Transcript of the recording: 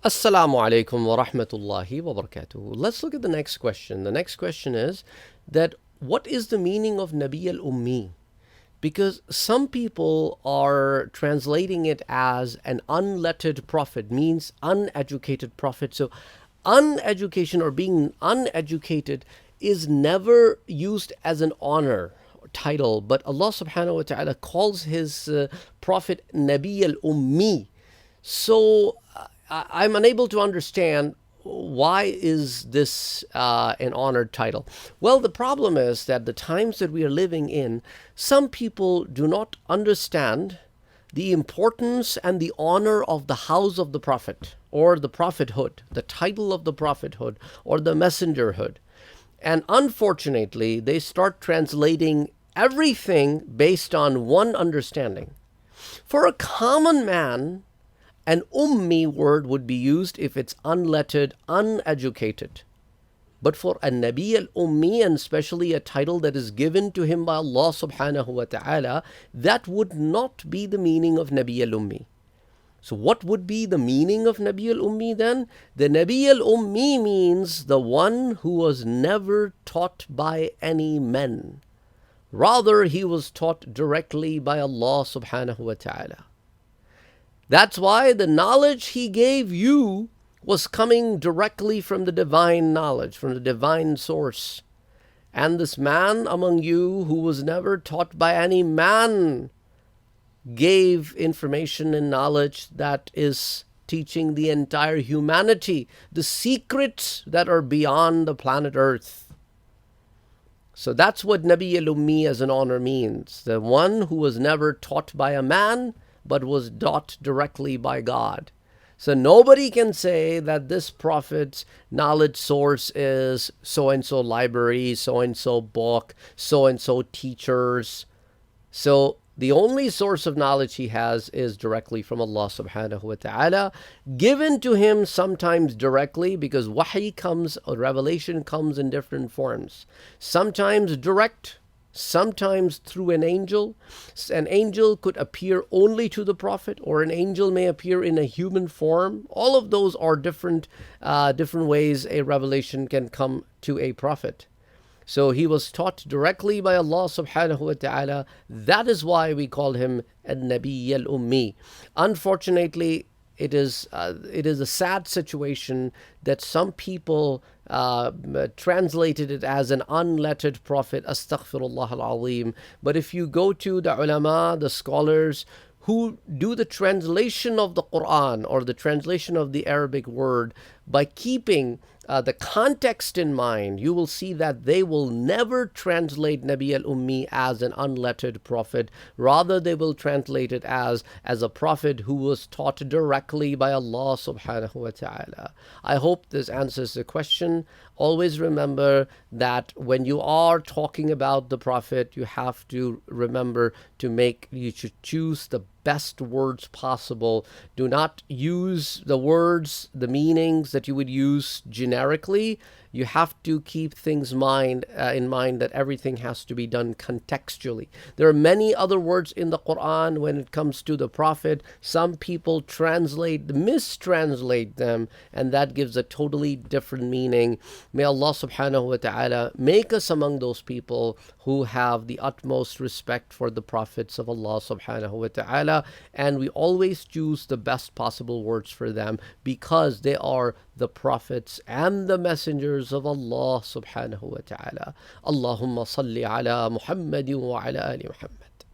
Assalamu alaikum wa rahmatullahi wa barakatuh. Let's look at the next question. The next question is that what is the meaning of Nabi al Ummi? Because some people are translating it as an unlettered prophet, means uneducated prophet. So, uneducation or being uneducated is never used as an honor or title, but Allah subhanahu wa ta'ala calls his prophet Nabi al Ummi. So I'm unable to understand why is this an honored title. Well, the problem is that the times that we are living in, some people do not understand the importance and the honor of the house of the prophet or the prophethood, the title of the prophethood or the messengerhood. And unfortunately, they start translating everything based on one understanding. For a common man, an ummi word would be used if it's unlettered, uneducated. But for a Nabi al Ummi, and especially a title that is given to him by Allah subhanahu wa ta'ala, that would not be the meaning of Nabi al Ummi. So, what would be the meaning of Nabi al Ummi then? The Nabi al Ummi means the one who was never taught by any men. Rather, he was taught directly by Allah subhanahu wa ta'ala. That's why the knowledge he gave you was coming directly from the divine knowledge, from the divine source. And this man among you who was never taught by any man gave information and knowledge that is teaching the entire humanity the secrets that are beyond the planet Earth. So that's what Nabi al Ummi as an honor means. The one who was never taught by a man but was taught directly by God. So nobody can say that this prophet's knowledge source is so-and-so library, so-and-so book, so-and-so teachers. So the only source of knowledge he has is directly from Allah subhanahu wa ta'ala, given to him sometimes directly, because wahi comes, or revelation comes in different forms. Sometimes direct, sometimes through an angel. An angel could appear only to the prophet, or an angel may appear in a human form. All of those are different ways a revelation can come to a prophet. So he was taught directly by Allah subhanahu wa ta'ala. That is why we call him Nabi al Ummi. Unfortunately, it is a sad situation that some people translated it as an unlettered prophet. Astaghfirullah al-azim. But if you go to the ulama, the scholars who do the translation of the Quran or the translation of the Arabic word, by keeping the context in mind, you will see that they will never translate Nabi al Ummi as an unlettered prophet. Rather, they will translate it as a prophet who was taught directly by Allah subhanahu wa ta'ala. I hope this answers the question. Always remember that when you are talking about the prophet, you have to remember you should choose the best words possible. Do not use the words, the meanings that you would use generically. You have to keep things in mind that everything has to be done contextually. There are many other words in the Quran when it comes to the Prophet. Some people mistranslate them, and that gives a totally different meaning. May Allah subhanahu wa ta'ala make us among those people who have the utmost respect for the prophets of Allah subhanahu wa ta'ala, and we always choose the best possible words for them because they are the prophets and the messengers of Allah subhanahu wa ta'ala. Allahumma salli ala Muhammadin wa ala ali Muhammad.